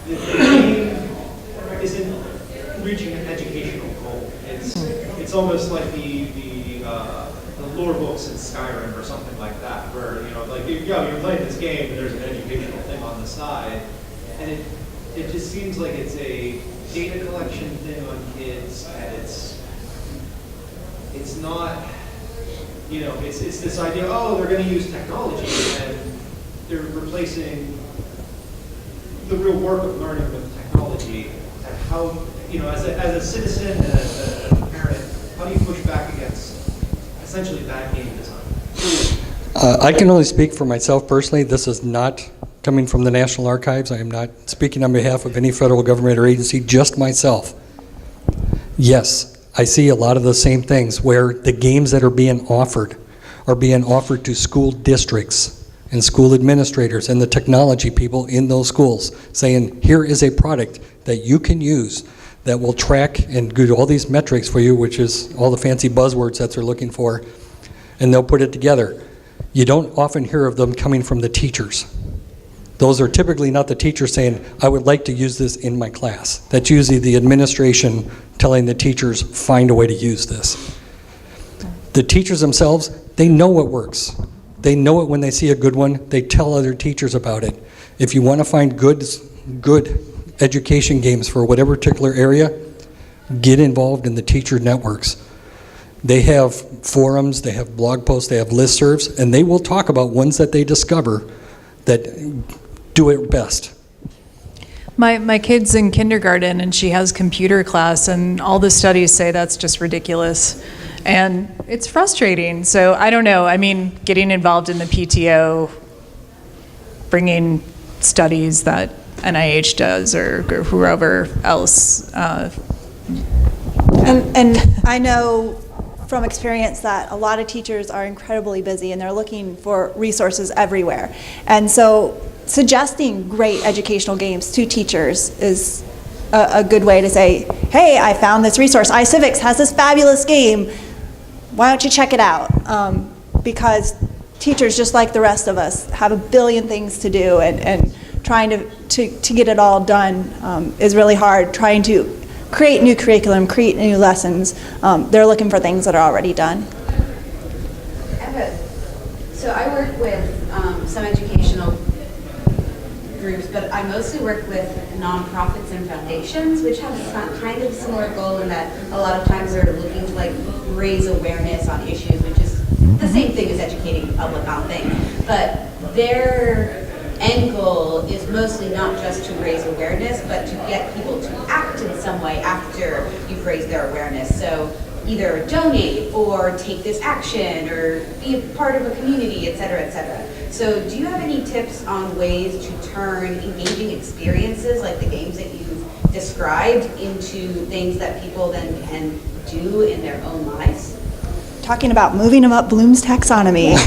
the game isn't reaching an educational goal. It's almost like the lore books in Skyrim or something like that, where like you're playing this game and there's an educational thing on the side, and it just seems like it's a data collection thing on kids, and it's not, it's this idea, they're going to use technology and they're replacing the real work of learning with technology. And how, as a citizen and as a parent, how do you push back against essentially bad game design? I can only speak for myself personally. This is not coming from the National Archives. I am not speaking on behalf of any federal government or agency, just myself. Yes, I see a lot of the same things where the games that are being offered to school districts and school administrators and the technology people in those schools, saying, here is a product that you can use that will track and do all these metrics for you, which is all the fancy buzzwords that they're looking for, and they'll put it together. You don't often hear of them coming from the teachers. Those are typically not the teachers saying, I would like to use this in my class. That's usually the administration telling the teachers, find a way to use this. The teachers themselves, they know what works. They know it when they see a good one. They tell other teachers about it. If you want to find good education games for whatever particular area, get involved in the teacher networks. They have forums, they have blog posts, they have listservs, and they will talk about ones that they discover that do it best. My kid's in kindergarten, and she has computer class, and all the studies say that's just ridiculous. And it's frustrating. So I don't know. I mean, getting involved in the PTO, bringing studies that NIH does or whoever else. And I know from experience that a lot of teachers are incredibly busy and they're looking for resources everywhere. And so suggesting great educational games to teachers is a good way to say, hey, I found this resource. iCivics has this fabulous game. Why don't you check it out? Because teachers, just like the rest of us, have a billion things to do, and trying to get it all done is really hard. Trying to create new curriculum, create new lessons, they're looking for things that are already done. So I work with some educational groups, but I mostly work with nonprofits and foundations, which have a kind of similar goal in that a lot of times they're looking to like raise awareness on issues, which is the same thing as educating the public on things. But their end goal is mostly not just to raise awareness, but to get people to act in some way after you've raised their awareness. So either donate or take this action or be a part of a community, et cetera, et cetera. So do you have any tips on ways to turn engaging experiences like the games that you've described into things that people then can do in their own lives? Talking about moving them up Bloom's taxonomy.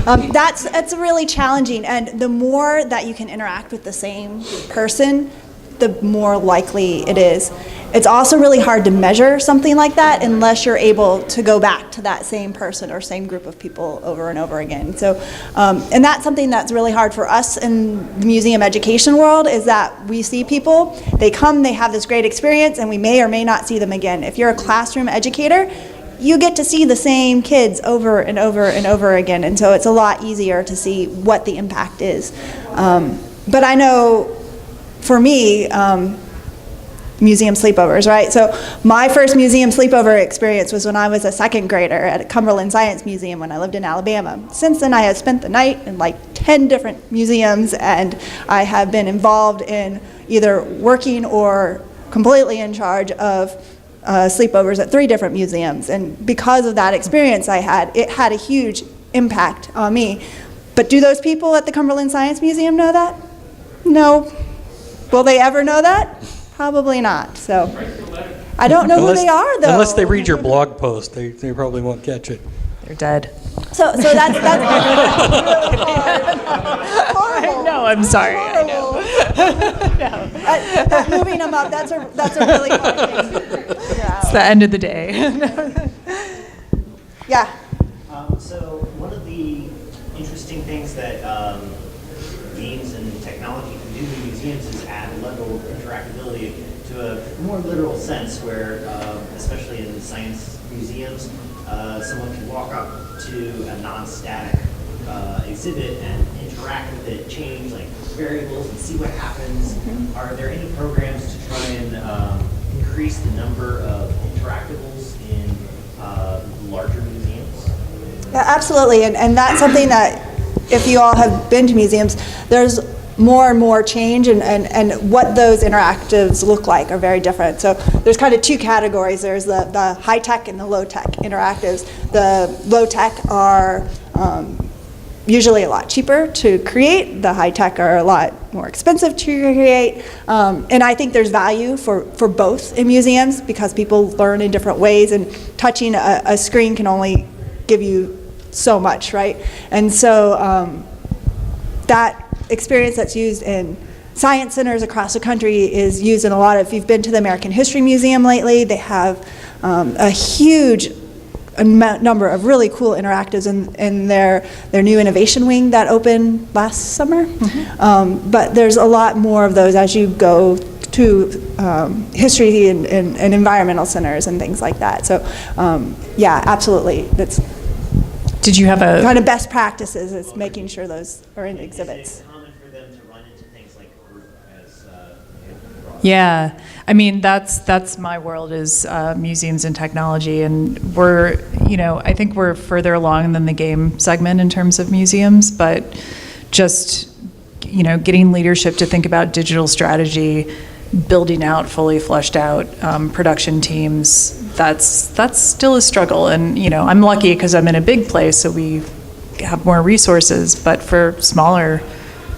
That's really challenging, and the more that you can interact with the same person, the more likely it is. It's also really hard to measure something like that unless you're able to go back to that same person or same group of people over and over again. So, and that's something that's really hard for us in the museum education world, is that we see people, they come, they have this great experience, and we may or may not see them again. If you're a classroom educator, you get to see the same kids over and over and over again, and so it's a lot easier to see what the impact is. But I know, for me, museum sleepovers, right? So my first museum sleepover experience was when I was a second grader at Cumberland Science Museum when I lived in Alabama. Since then, I have spent the night in like 10 different museums, and I have been involved in either working or completely in charge of sleepovers at 3 different museums. And because of that experience I had, it had a huge impact on me. But do those people at the Cumberland Science Museum know that? No. Will they ever know that? Probably not. So I don't know who they are, though. Unless they read your blog post, they probably won't catch it. They're dead. So that's really hard. Horrible. No, I'm sorry. Horrible. Moving them up, that's a really hard thing to figure out. It's the end of the day. Yeah. So one of the interesting things that games and technology can do in museums is add a level of interactability to a more literal sense where, especially in science museums, someone can walk up to a non-static exhibit and interact with it, change like variables and see what happens. Mm-hmm. Are there any programs to try and increase the number of interactables in larger museums? Yeah, absolutely, and that's something that, if you all have been to museums, there's more and more change, and what those interactives look like are very different. So there's kind of 2 categories. There's the high-tech and the low-tech interactives. The low-tech are usually a lot cheaper to create. The high-tech are a lot more expensive to create. And I think there's value for both in museums because people learn in different ways, and touching a screen can only give you so much, right? And so that experience that's used in science centers across the country is used in a lot of, if you've been to the American History Museum lately, they have a huge number of really cool interactives in their new innovation wing that opened last summer. Mm-hmm. But there's a lot more of those as you go to history and environmental centers and things like that. So yeah, absolutely. Did you have a kind of best practices is making sure those are in exhibits. Is it common for them to run into things like group as Yeah, I mean that's my world is museums and technology, and we're I think we're further along than the game segment in terms of museums, but just getting leadership to think about digital strategy, building out fully fleshed out production teams, that's still a struggle. And I'm lucky because I'm in a big place, so we have more resources, but for smaller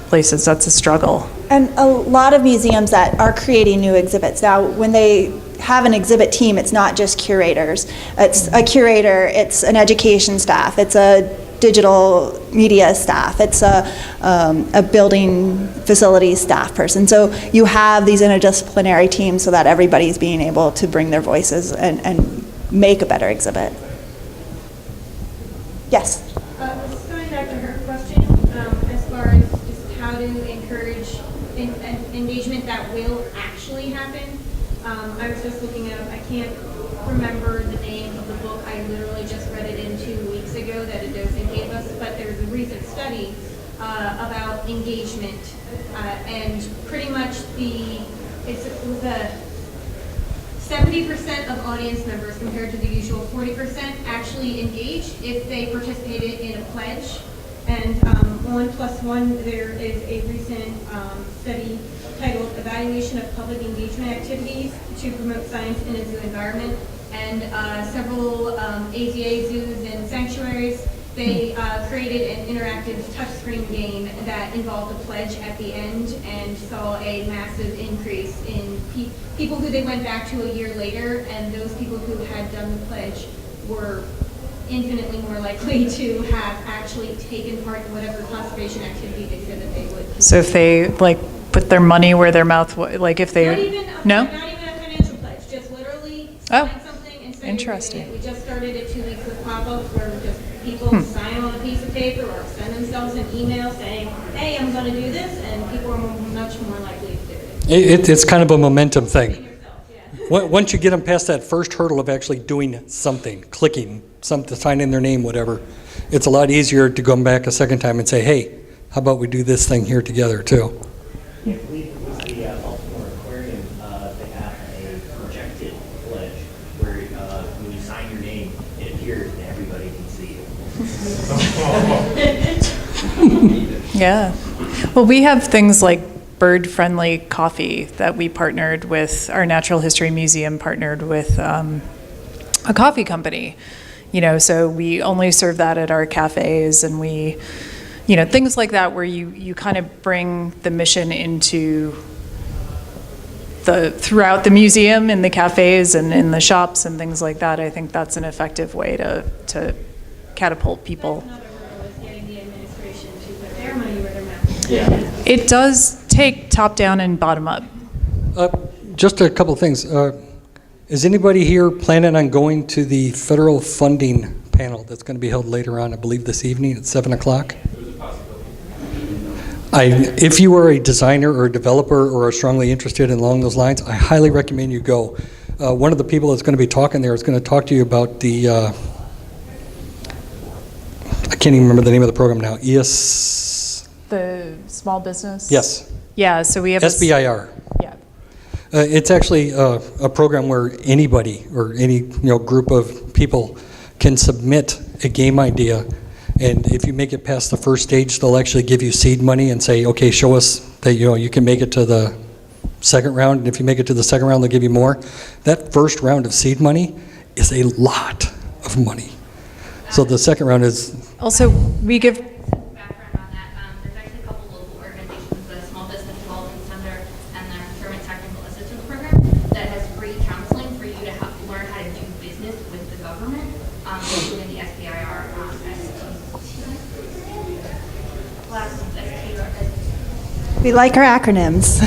places that's a struggle. And a lot of museums that are creating new exhibits now, when they have an exhibit team, it's not just curators. It's a curator, it's an education staff, it's a digital media staff, it's a building facilities staff person. So you have these interdisciplinary teams so that everybody's being able to bring their voices and make a better exhibit. Yes? Just going back to her question, as far as just how to encourage engagement that will actually happen. I was just looking up, I can't remember the name of the book, I literally just read it in 2 weeks ago that a docent gave us, but there's a recent study about engagement, and pretty much the 70% of audience members compared to the usual 40% actually engaged if they participated in a pledge. And 1+1, there is a recent study titled Evaluation of Public Engagement Activities to Promote Science in a Zoo Environment. And several AZA zoos and sanctuaries, they created an interactive touchscreen game that involved a pledge at the end and saw a massive increase in people who they went back to a year later, and those people who had done the pledge were infinitely more likely to have actually taken part in whatever conservation activity they said that they would. So if they like put their money where their mouth, like if they, Not even no? a financial pledge, just literally Oh, sign something and say interesting. you're doing it. We just started it 2 weeks with pop-ups where just people sign on a piece of paper or send themselves an email saying, hey, I'm going to do this, and people are much more likely to do it. It's kind of a momentum thing. Once you get them past that first hurdle of actually doing something, clicking, something, signing their name, whatever, it's a lot easier to come back a second time and say, hey, how about we do this thing here together too? Yeah, I believe it was the Baltimore Aquarium, they have a projected pledge where when you sign your name, it appears and everybody can see it. Yeah. Well, we have things like bird-friendly coffee that we partnered with, our Natural History Museum partnered with a coffee company. You know, so we only serve that at our cafes, and we, you know, things like that where you kind of bring the mission into throughout the museum, in the cafes and in the shops and things like that. I think that's an effective way to catapult people. Another hurdle is getting the administration to put their money where their mouth is. Yeah. It does take top-down and bottom-up. Just a couple of things. Is anybody here planning on going to the federal funding panel that's going to be held later on, I believe this evening at 7 o'clock? If you are a designer or a developer or are strongly interested in along those lines, I highly recommend you go. One of the people that's going to be talking there is going to talk to you about the, I can't even remember the name of the program now, The small business? Yes. Yeah, so we have SBIR. Yeah. It's actually a program where anybody or any group of people can submit a game idea, and if you make it past the first stage, they'll actually give you seed money and say, okay, show us that you can make it to the second round, and if you make it to the second round, they'll give you more. That first round of seed money is a lot of money. So the second round is... Also, we give... Background on that, there's actually a couple local organizations, the Small Business Development Center and the Procurement Technical Assistance Program, that has free counseling for you to help learn how to do business with the government, including the SBIR, We like our acronyms.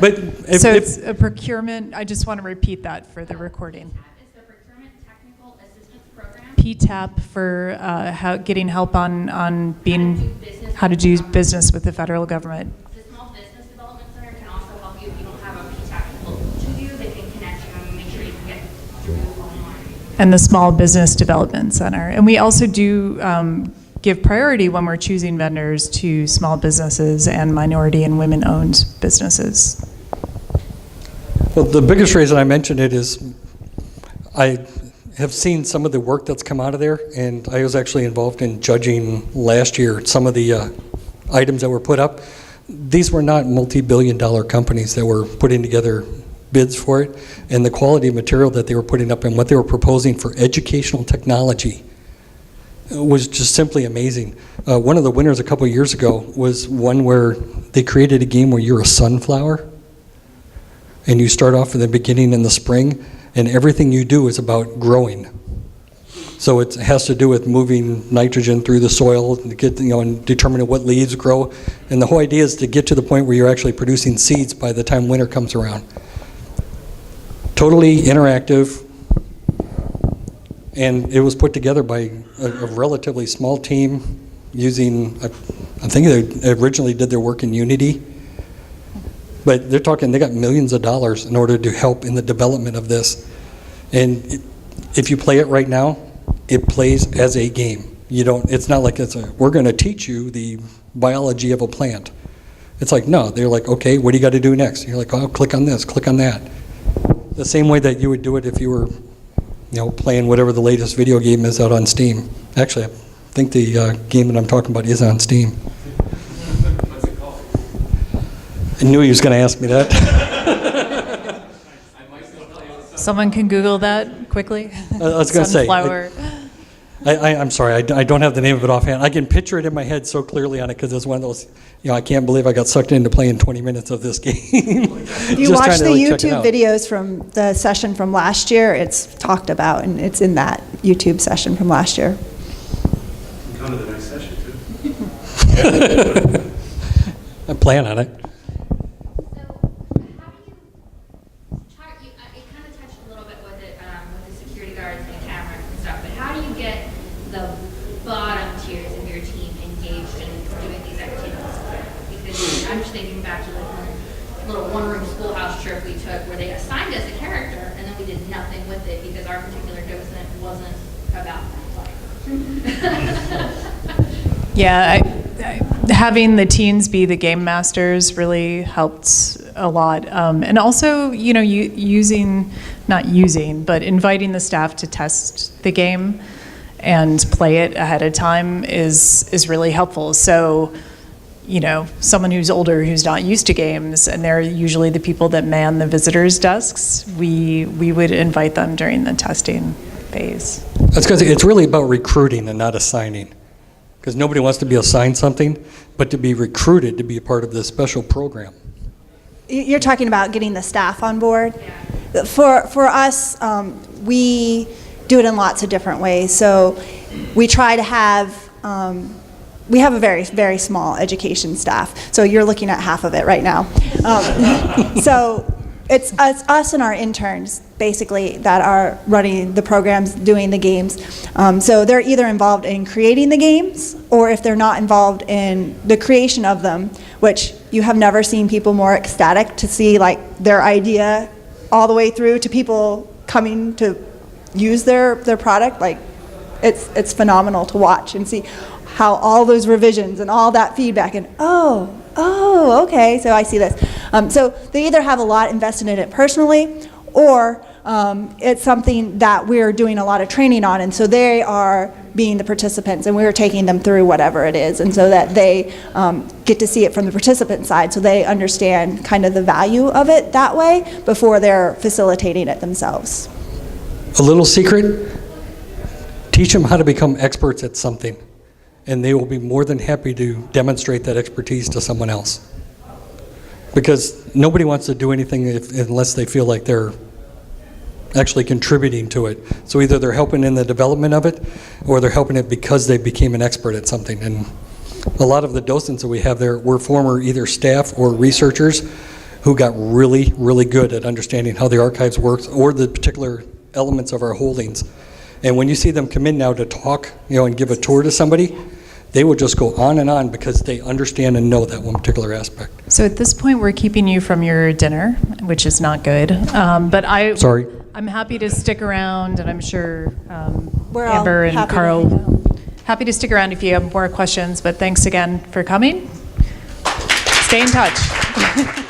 But So it's a procurement, I just want to repeat that for the recording. It's the Procurement Technical Assistance Program. PTAP for getting help on being, how to do business with the federal government. The Small Business Development Center can also help you if you don't have a PTAP local to you. They can connect you and make sure you can get through online. And the Small Business Development Center. And we also do give priority when we're choosing vendors to small businesses and minority and women-owned businesses. Well, the biggest reason I mentioned it is I have seen some of the work that's come out of there, and I was actually involved in judging last year some of the items that were put up. These were not multi-billion-dollar companies that were putting together bids for it, and the quality of material that they were putting up and what they were proposing for educational technology was just simply amazing. One of the winners a couple of years ago was one where they created a game where you're a sunflower, and you start off in the beginning in the spring, and everything you do is about growing. So it has to do with moving nitrogen through the soil to get, and determining what leaves grow. And the whole idea is to get to the point where you're actually producing seeds by the time winter comes around. Totally interactive. And it was put together by a relatively small team using, I think they originally did their work in Unity. But they're talking, they got millions of dollars in order to help in the development of this. And if you play it right now, it plays as a game. It's not like we're going to teach you the biology of a plant. It's like, no, they're like, okay, what do you got to do next? You're like, oh, click on this, click on that. The same way that you would do it if you were, playing whatever the latest video game is out on Steam. Actually, I think the game that I'm talking about is on Steam. What's it called? I knew he was going to ask me that. Someone can Google that quickly. I was going to say, Sunflower. I'm sorry, I don't have the name of it offhand. I can picture it in my head so clearly on it because it's one of those, I can't believe I got sucked into playing 20 minutes of this game. If you watch the YouTube videos from the session from last year, it's talked about, and it's in that YouTube session from last year. Come to the next session, too. I plan on it. I'm just thinking back to the little one-room schoolhouse trip we took where they assigned us a character and then we did nothing with it because our particular docent wasn't about that. Yeah, having the teens be the game masters really helped a lot. And also, but inviting the staff to test the game and play it ahead of time is really helpful. So, someone who's older, who's not used to games, and they're usually the people that man the visitors' desks, we would invite them during the testing phase. That's because it's really about recruiting and not assigning. Because nobody wants to be assigned something, but to be recruited to be a part of this special program. You're talking about getting the staff on board? Yeah. For us, we do it in lots of different ways. So we try to have... we have a very, very small education staff, so you're looking at half of it right now. So it's us and our interns, basically, that are running the programs, doing the games. So they're either involved in creating the games, or if they're not involved in the creation of them, which you have never seen people more ecstatic to see their idea all the way through to people coming to use their product. It's phenomenal to watch and see how all those revisions and all that feedback and okay, so I see this. So they either have a lot invested in it personally, or it's something that we're doing a lot of training on, and so they are being the participants and we're taking them through whatever it is, and so that they get to see it from the participant side, so they understand kind of the value of it that way before they're facilitating it themselves. A little secret, teach them how to become experts at something, and they will be more than happy to demonstrate that expertise to someone else. Because nobody wants to do anything unless they feel like they're actually contributing to it. So either they're helping in the development of it, or they're helping it because they became an expert at something. And a lot of the docents that we have there were former either staff or researchers who got really, really good at understanding how the archives works or the particular elements of our holdings. And when you see them come in now to talk, and give a tour to somebody, they will just go on and on because they understand and know that one particular aspect. So at this point, we're keeping you from your dinner, which is not good. But Sorry. I'm happy to stick around, and I'm sure We're all Amber and happy to Carl, hang out. happy to stick around if you have more questions. But thanks again for coming. Stay in touch.